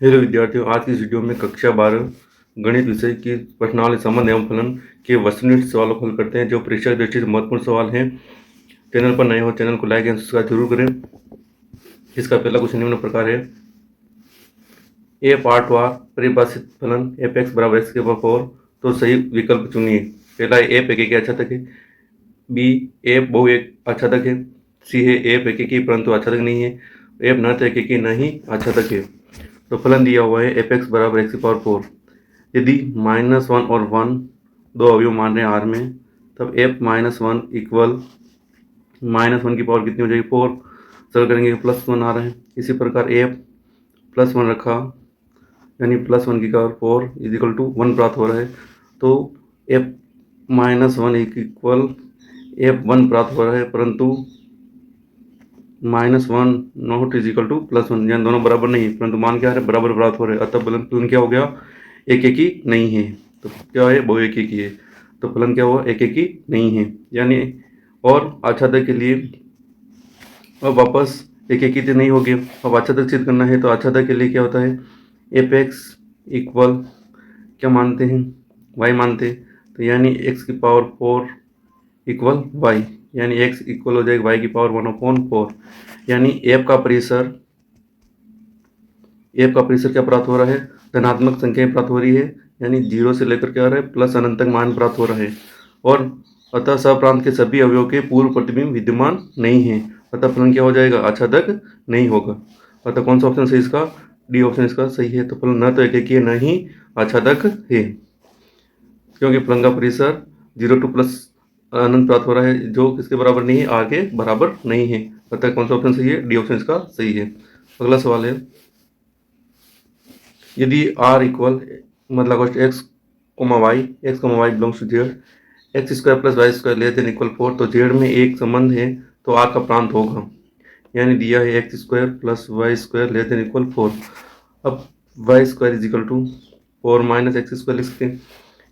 Hello विद्यार्थियों, आज की इस वीडियो में कक्षा 12 गणित विषय की प्रश्नावली संबंध एवं फलन के वस्तुनिष्ठ सवालों को हल करते हैं, जो परीक्षा की दृष्टि से महत्वपूर्ण सवाल हैं। चैनल पर नए हो चैनल को लाइक एवं सब्सक्राइब जरूर करें। इसका पहला क्वेश्चन निम्न प्रकार है। ए पार्टवार परिभाषित फलन एफ एक्स बराबर एक्स के पावर 4, तो सही विकल्प चुनिए। पहला एफ एक के आच्छादक है, बी एफ बहु एक आच्छादक है, सी है एफ एक की परंतु आच्छादक नहीं है, एफ नत एक की नहीं आच्छादक है। तो फलन दिया हुआ है एफ एक्स बराबर एक्स की पावर 4। यदि -1 और 1 दो अवयव मान रहे हैं आर में, तब एफ -1 इक्वल -1 की पावर कितनी हो जाएगी 4। सरल करेंगे +1 आ रहा है। इसी प्रकार एफ +1 रखा, यानी +1 की पावर 4 इज इक्वल टू 1 प्राप्त हो रहा है। तो एफ -1 इक्वल एफ 1 प्राप्त हो रहा है, परंतु -1 नॉट इज इक्वल टू +1, यानी दोनों बराबर नहीं है, परंतु मान क्या है बराबर प्राप्त हो रहे हैं। अतः फलन क्या हो गया, एक एक ही नहीं है। तो क्या है, बहु एक ही है। तो फलन क्या हुआ, एक एक ही नहीं है, यानी और आच्छादक के लिए अब वापस एक एक ही तो नहीं हो गया। अब आच्छादक सिद्ध करना है, तो आच्छादक के लिए क्या होता है, एफ एक्स इक्वल क्या मानते हैं, वाई मानते हैं। तो यानी एक्स की पावर 4 इक्वल वाई, यानी एक्स इक्वल हो जाएगा वाई की पावर 1/4। यानी एफ का परिसर क्या प्राप्त हो रहा है, धनात्मक संख्याएं प्राप्त हो रही है, यानी 0 से लेकर क्या आ रहा है प्लस अनंत तक मान प्राप्त हो रहा है। और अतः सप्रांत के सभी अवयवों के पूर्व प्रतिबिंब विद्यमान नहीं है। अतः फलन क्या हो जाएगा, आच्छादक नहीं होगा। अतः कौन सा ऑप्शन सही इसका, डी ऑप्शन इसका सही है। तो फलन न तो एक ही है, न ही आच्छादक है, क्योंकि फलन का परिसर 0 to प्लस अनंत प्राप्त हो रहा है, जो किसके बराबर नहीं है, आर के बराबर नहीं है। अतः कौन सा ऑप्शन सही है, डी ऑप्शन इसका सही है। अगला सवाल है, यदि आर इक्वल मतलब x y belongs to z, x square plus y square less than equal 4, तो जेड में एक संबंध है, तो आर का प्रांत होगा। यानी दिया है x square plus y square less than equal 4। अब y square is equal to 4 minus x square लिख सकते हैं।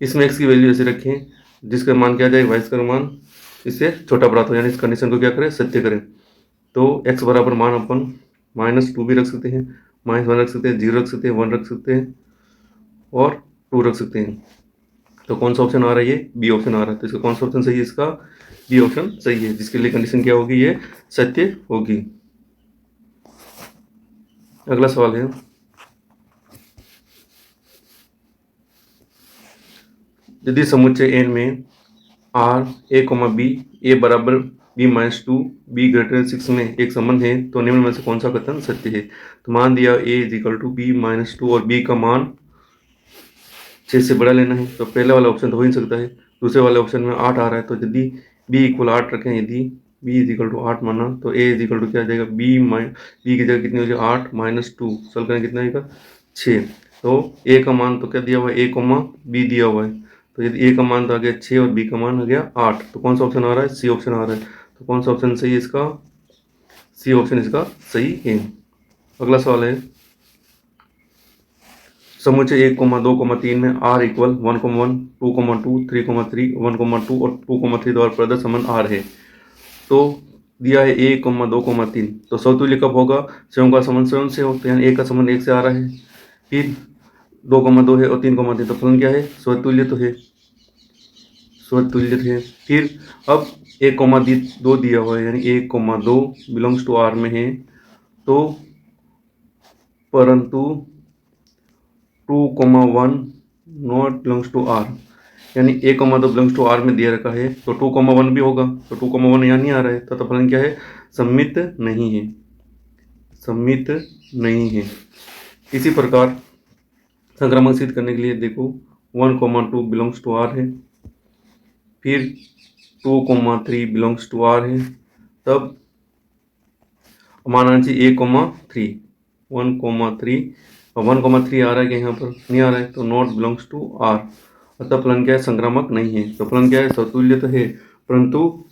इसमें एक्स की वैल्यू ऐसे रखें जिसका मान क्या आ जाए, वाई स्क्वायर मान इससे छोटा प्राप्त हो, यानी इस कंडीशन को क्या करें, सत्य करें। तो एक्स बराबर मान अपन -2 भी रख सकते हैं, -1 रख सकते हैं, 0 रख सकते हैं, 1 रख सकते हैं और 2 रख सकते हैं। तो कौन सा ऑप्शन आ रहा है, ये बी ऑप्शन आ रहा है। तो इसका कौन सा ऑप्शन सही है, इसका बी ऑप्शन सही है, जिसके लिए कंडीशन क्या होगी, ये सत्य होगी। अगला सवाल है, यदि समुच्चय एन में आर ए बी, ए बराबर b-2 b>6 में एक संबंध है, तो निम्न में से कौन सा कथन सत्य है। तो मान दिया a is equal to b-2 और b का मान 6 से बड़ा लेना है। तो पहले वाला ऑप्शन तो हो ही नहीं सकता है, दूसरे वाले ऑप्शन में 8 आ रहा है। तो यदि b इक्वल 8 रखें, यदि b इज इक्वल टू 8 माना, तो a इज इक्वल टू क्या आ जाएगा, b की जगह कितनी हो जाएगी 8 -2, सॉल्व करें कितना आएगा 6। तो a का मान तो क्या दिया हुआ है, a, b दिया हुआ है। तो यदि a का मान तो आ गया 6 और b का मान आ गया 8, तो कौन सा ऑप्शन आ रहा है, सी ऑप्शन आ रहा है। तो कौन सा ऑप्शन सही है इसका, सी ऑप्शन इसका सही है। अगला सवाल है, समुच्चय 1,2,3 में r इक्वल 1,1 2,2 3,3 1,2 और 2,3 द्वारा प्रदत्त संबंध r है। तो दिया है 1,2,3, तो समतुल्य कब होगा, स्वयं का संबंध स्वयं से हो, तो यानी 1 का संबंध 1 से आ रहा है। फिर 2,2 है और 3,3, तो फलन क्या है, स्वतुल्य तो है, स्वतुल्य है। फिर अब 1,2 दिया हुआ है, यानी 1,2 बिलोंग्स टू आर में है, तो परंतु 2,1 नॉट बिलोंग्स टू आर, यानी 1,2 बिलोंग्स टू आर में दिया रखा है, तो 2,1 भी होगा। तो 2,1 यहाँ नहीं आ रहा है, तो फलन क्या है, सम्मित नहीं है, सम्मित नहीं है। इसी प्रकार संक्रामक सिद्ध करने के लिए देखो 1,2 बिलोंग्स टू आर है, फिर 2,3 बिलोंग्स टू आर है, तब माना चाहिए 1,3 1,3 और 1,3 आ रहा है कि यहाँ पर नहीं आ रहा है, तो नॉट बिलोंग्स टू आर। अतः फलन क्या है, संक्रामक नहीं है। तो फलन क्या है, समतुल्य तो है, परंतु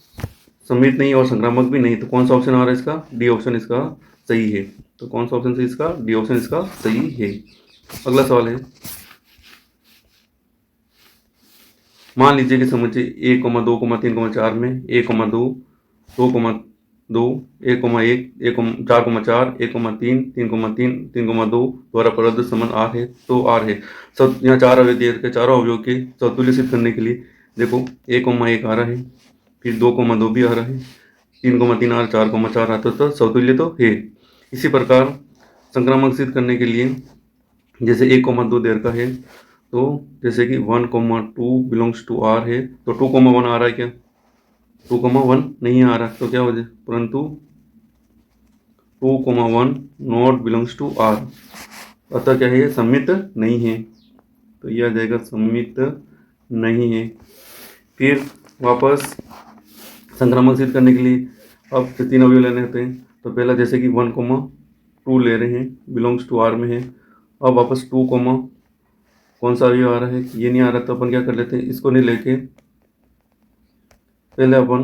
सम्मित नहीं और संक्रामक भी नहीं। तो कौन सा ऑप्शन आ रहा है इसका, डी ऑप्शन इसका सही है। तो कौन सा ऑप्शन सही इसका, डी ऑप्शन इसका सही है। अगला सवाल है, मान लीजिए कि समुच्चय 1,2,3,4 में 1,2 2, दो, 1,1, 4,4, 1,3, 3,3, 3,2 द्वारा प्रदत्त संबंध आर है तो आर है। सब यहाँ चार अवयव दिए थे, चारों अवयव के समतुल्य सिद्ध करने के लिए देखो 1,1 आ रहा है, फिर 2,2 भी आ रहा है, 3,3 आ रहा है, 4,4 आता है, तो समतुल्य तो है। इसी प्रकार संक्रामक सिद्ध करने के लिए जैसे 1,2 देर का है, तो जैसे कि 1,2 बिलोंग्स टू आर है, तो 2,1 आ रहा है क्या? 2,1 नहीं आ रहा, तो क्या हो जाए, परंतु 2,1 नॉट बिलोंग्स टू आर, अतः क्या है, ये सम्मित नहीं है, तो यह आ जाएगा सम्मित नहीं है। फिर वापस संक्रामक सिद्ध करने के लिए अब 3 अवयव लेने होते हैं, तो पहला जैसे कि 1,2 ले रहे हैं, बिलोंग्स टू आर में है। अब वापस 2, कौन सा अवयव आ रहा है, ये नहीं आ रहा, तो अपन क्या कर लेते हैं, इसको नहीं लेके पहले अपन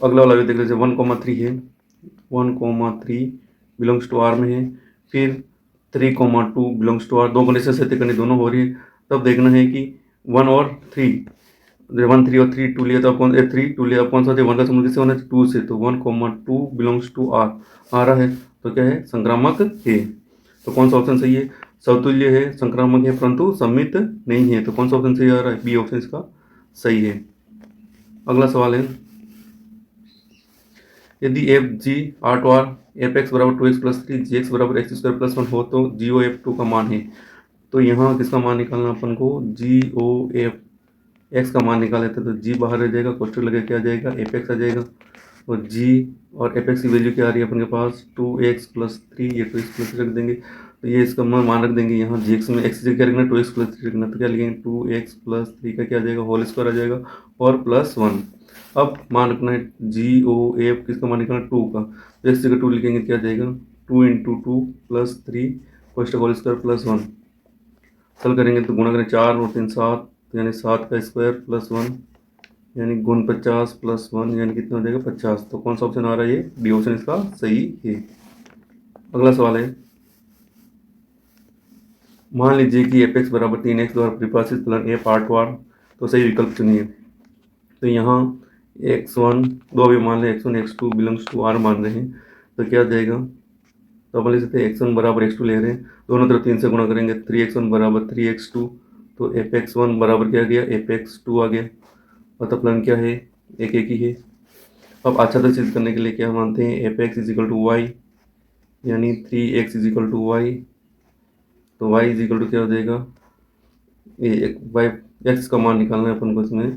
अगला वाला अवयव देख लेते हैं। 1,3 है, 1,3 बिलोंग्स टू आर में है, फिर 3,2 बिलोंग्स टू आर, दो कंडीशन सत्य करनी दोनों हो रही है। तब देखना है कि 1 और 3, 1, 3 और 3 2 लिया, तो अब कौन 3 2 लिया, अब कौन सा 1 का संबंध किससे होना है, 2 से, तो 1,2 बिलोंग्स टू आर आ रहा है, तो क्या है, संक्रामक है। तो कौन सा ऑप्शन सही है, समतुल्य है, संक्रामक है, परंतु सम्मित नहीं है, तो कौन सा ऑप्शन सही आ रहा है, बी ऑप्शन इसका सही है। अगला सवाल है, यदि f g R to R f x बराबर 2x प्लस 3 जी एक्स बराबर एक्स स्क्वायर प्लस 1 हो, तो जी ओ एफ 2 का मान है। तो यहाँ किसका मान निकालना अपन को, जी ओ एफ एक्स का मान निकाल लेते हैं, तो जी बाहर रह जाएगा, कोष्टक लगे क्या आ जाएगा, एफ एक्स आ जाएगा, और जी और एफ एक्स की वैल्यू क्या आ रही है अपन के पास, 2x प्लस 3, ये 2x प्लस 3 रख देंगे, तो ये इसका मान रख देंगे यहाँ जी एक्स में, एक्स से क्या लिखना, 2x प्लस 3 लिखना, तो क्या लिखेंगे 2x प्लस 3 का क्या आ जाएगा, होल स्क्वायर आ जाएगा और प्लस 1। अब मान रखना है जी ओ एफ किसका मान निकालना, 2 का, तो एक्स जगह 2 लिखेंगे, क्या आ जाएगा 2 इंटू 2 प्लस 3 कोष्टक होल स्क्वायर प्लस 1। सल करेंगे तो गुणा करें, 4 और 3 7, यानी 7 का स्क्वायर प्लस 1, यानी गुण 50 प्लस 1, यानी कितना हो जाएगा 50। तो कौन सा ऑप्शन आ रहा है, ये डी ऑप्शन इसका सही है। अगला सवाल है, मान लीजिए कि एफ एक्स बराबर 3x द्वारा परिभाषित फलन ए पार्ट वार, तो सही विकल्प चुनिए। तो यहाँ x1 दो अभी मान लें, x1 x2 belongs to are मान रहे हैं, तो क्या आ जाएगा, तो अपन ले सकते हैं x1 बराबर x2 ले रहे हैं, दोनों तरफ 3 से गुणा करेंगे, 3x1 बराबर 3x2, तो एफ एक्स वन बराबर क्या आ गया, एफ एक्स टू आ गया, अतः फलन क्या है, एक ही है। अब आच्छादक सिद्ध करने के लिए क्या मानते हैं, f x is equal to y, यानी 3x इज इक्वल टू वाई, तो y इज इक्वल टू क्या हो जाएगा, ये वाई एक्स का मान निकालना है अपन को इसमें,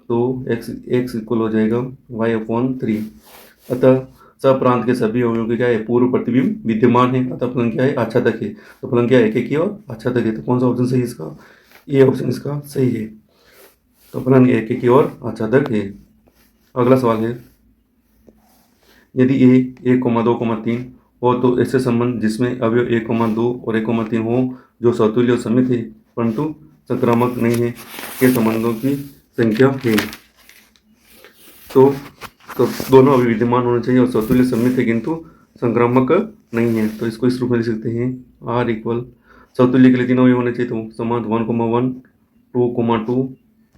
तो x इक्वल हो जाएगा y/3। अतः सप्रांत के सभी अवयवों के क्या है, पूर्व प्रतिबिंब विद्यमान है, अतः फलन क्या है, आच्छादक है। तो फलन क्या है, एक ही और आच्छादक है, तो कौन सा ऑप्शन सही है इसका, ये ऑप्शन इसका सही है। तो फलन एक ही और आच्छादक है। अगला सवाल है, यदि ए 1,2,3 हो, तो ऐसे संबंध जिसमें अवयव 1,2 और 1,3 हो, जो समतुल्य और समित है परंतु संक्रामक नहीं है, के संबंधों की संख्या है। तो दोनों अवयव विद्यमान होने चाहिए और समतुल्य समित है किंतु संक्रामक नहीं है, तो इसको इस रूप में लिख सकते हैं, आर इक्वल समतुल्य के लिए तीनों अवयव होने चाहिए, तो समान 1,1 2,2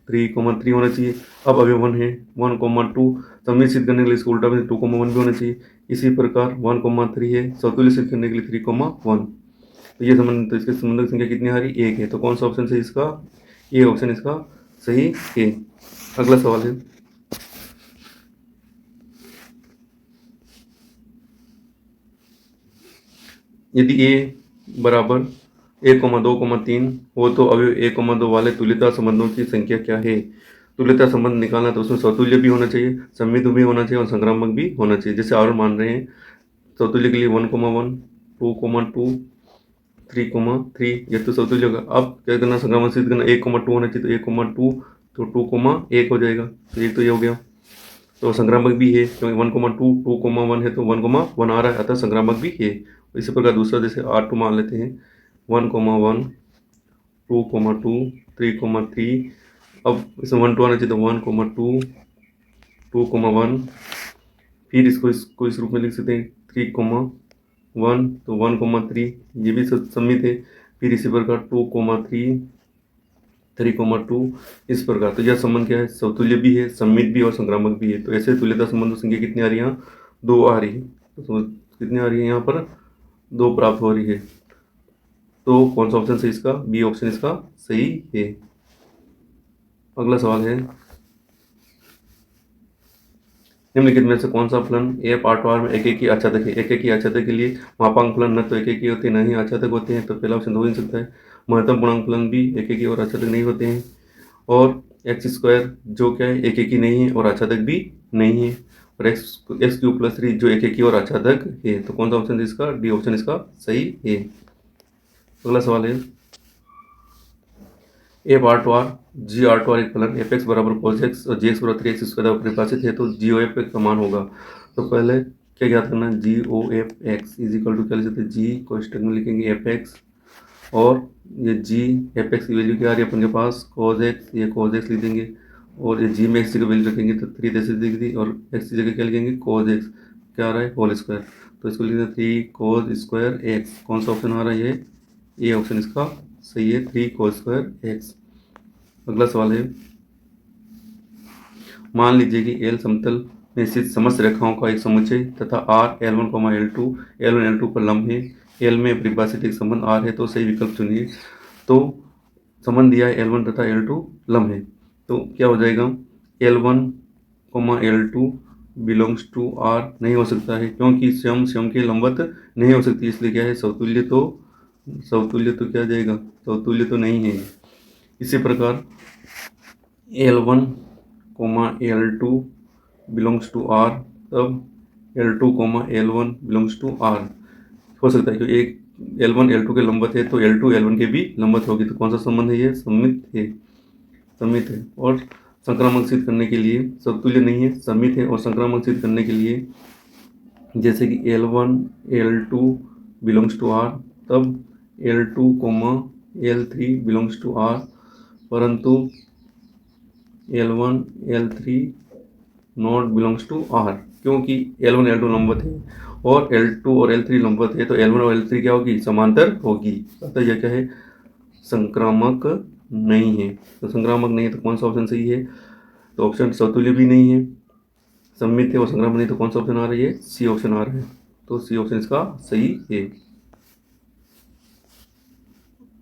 3,3 होना चाहिए। अब अवयव 1 है, 1,2 समित सिद्ध करने के लिए इसको उल्टा भी 2,1 भी होना चाहिए। इसी प्रकार 1,3 है, समतुल्य सिद्ध करने के लिए 3,1, तो ये संबंध, तो इसके संबंधक संख्या कितनी आ रही, एक है, तो कौन सा ऑप्शन सही इसका, ये ऑप्शन इसका सही है। अगला सवाल है, यदि ए बराबर 1,2,3 हो, तो अवयव 1,2 वाले तुल्यता संबंधों की संख्या क्या है। तुल्यता संबंध निकालना, तो उसमें स्वतुल्य भी होना चाहिए, सम्मित भी होना चाहिए और संक्रामक भी होना चाहिए। जैसे और मान रहे हैं, स्वतुल्य के लिए 1,1 2,2 3,3, ये तो समतुल्य होगा। अब क्या करना, संक्रामक सिद्ध करना, 1,2 होना चाहिए, तो 1,2 तो 2,1 हो जाएगा, तो एक तो ये हो गया। तो संक्रामक भी है, क्योंकि 1,2 2,1 है, तो 1,1 आ रहा है, अतः संक्रामक भी है। इसी प्रकार दूसरा जैसे R2 मान लेते हैं, 1,1 2,2 3,3, अब इसमें 1 2 आना चाहिए, तो 1,2 2,1, फिर इसको इस रूप में लिख सकते हैं 3,1, तो 1,3, ये भी सम्मित है। फिर इसी प्रकार 2,3 3,2, इस प्रकार। तो यह संबंध क्या है, समतुल्य भी है, सम्मित भी और संक्रामक भी है। तो ऐसे तुल्यता संबंध संख्या कितनी आ रही है यहाँ, 2 आ रही है, तो कितनी आ रही है यहाँ पर 2 प्राप्त हो रही है। तो कौन सा ऑप्शन सही इसका, बी ऑप्शन इसका सही है। अगला सवाल है, निम्नलिखित में से कौन सा फलन ए पार्टवार में एक एक ही आच्छादक है। एक एक ही आच्छादक के लिए मापांक फलन न तो एक एक ही होते हैं न ही आच्छादक होते हैं, तो पहला ऑप्शन हो ही नहीं सकता है। महत्तम पूर्णांक फलन भी एक एक ही और आच्छादक नहीं होते हैं। और एक्स स्क्वायर जो क्या है एक एक ही नहीं है और आच्छादक भी नहीं है। और एक्स क्यूब प्लस 3 जो एक एक ही और आच्छादक है। तो कौन सा ऑप्शन इसका, डी ऑप्शन इसका सही है। अगला सवाल है, ए पार्ट वार जी आर्ट वार एक फलन एफ एक्स बराबर कोस एक्स और जी एक्स बराबर 3x स्क्वायर द्वारा परिभाषित है, तो जी ओ एफ का मान होगा। तो पहले क्या ज्ञात करना है, G O F x is equal to क्या लिख सकते हैं, जी कोष्टक में लिखेंगे एफ एक्स और ये जी एफ एक्स की वैल्यू क्या आ रही है अपन के पास कोस एक्स, ये कोस एक्स लिख देंगे और ये जी में एक्स की वैल्यू रखेंगे तो 3 जैसे लिख दी और एक्स की जगह क्या लिखेंगे कोस एक्स, क्या आ रहा है होल स्क्वायर, तो इसको लिख दें 3 कोस स्क्वायर एक्स। कौन सा ऑप्शन आ रहा है, ये ऑप्शन इसका सही है 3 कोस स्क्वायर एक्स। अगला सवाल है, मान लीजिए कि एल समतल में स्थित समस्त रेखाओं का एक समुच्चय तथा आर L1, L1 L2 पर लंब है। एल में परिभाषित एक संबंध आर है, तो सही विकल्प चुनिए। तो संबंध दिया है L1 तथा L2 लंब है, तो क्या हो जाएगा, L1, L2 belongs to are नहीं हो सकता है क्योंकि स्वयं के लंबवत नहीं हो सकती, इसलिए क्या है समतुल्य, तो क्या जाएगा, समतुल्य तो नहीं है। इसी प्रकार L1, L2 belongs to are, तब L2, L1 belongs to are हो सकता है क्योंकि एक L1 L2 के लंबवत है तो L2 L1 के भी लंबवत होगी। तो कौन सा संबंध है, ये समित है और संक्रामक सिद्ध करने के लिए, समतुल्य नहीं है, समित है और संक्रामक सिद्ध करने के लिए जैसे कि L1 L2 belongs to are, तब L2, L3 belongs to are, परंतु L1 L3 not belongs to are, क्योंकि L1 L2 लंबवत है और L2 और L3 लंबवत है, तो L1 और L3 क्या होगी, समांतर होगी, अतः यह क्या है, संक्रामक नहीं है। तो संक्रामक नहीं है तो कौन सा ऑप्शन सही है, तो ऑप्शन समतुल्य भी नहीं है, सममित है और संक्रामक नहीं, तो कौन सा ऑप्शन आ रही है, सी ऑप्शन आ रहा है, तो सी ऑप्शन इसका सही है।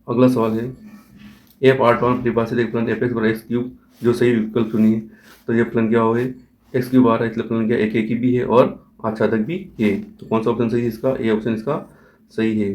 अगला सवाल है, ए पार्ट वन परिभाषित एक फलन एफ एक्स बराबर एक्स क्यूब जो सही विकल्प चुनिए। तो ये फलन क्या हो, एक्स क्यूब आ रहा है, इसलिए फलन क्या एक ही भी है और आच्छादक भी है, तो कौन सा ऑप्शन सही है इसका, ए ऑप्शन इसका सही है।